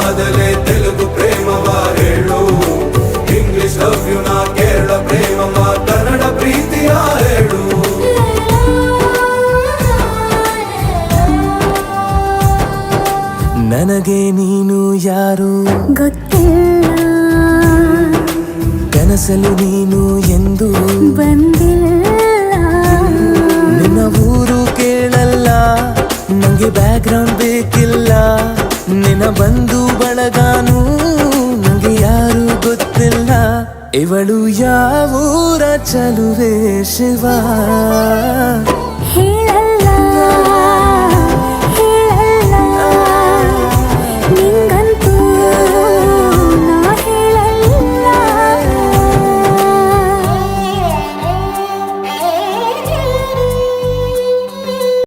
ಆದಲೆ ತೆಲುಗು ಪ್ರೇಮವ ಹೇಳು, English love you ನಾ ಕೇರಳ ಪ್ರೇಮವ ಕನ್ನಡ ಪ್ರೀತಿಯ ಹೇಳು. ನನಗೆ ನೀನು ಯಾರು ಗೊತ್ತಿಲ್ಲ, ಕನಸಲು ನೀನು ಎಂದು ಬಂದಿಲ್ಲ. ನಿನ್ನ ಊರು ಕೇಳಲ್ಲ, ನಂಗೆ ಬ್ಯಾಕ್ ಗ್ರೌಂಡ್ ಬೇಕಿಲ್ಲ. ನಿನ್ನ ಬಂಧು ಬಳಗಾನು ನಂಗೆ ಯಾರು ಗೊತ್ತಿಲ್ಲ. ಇವಳು ಯಾವೂರ ಚಲುವೆ ಶಿವ ಹೇಳ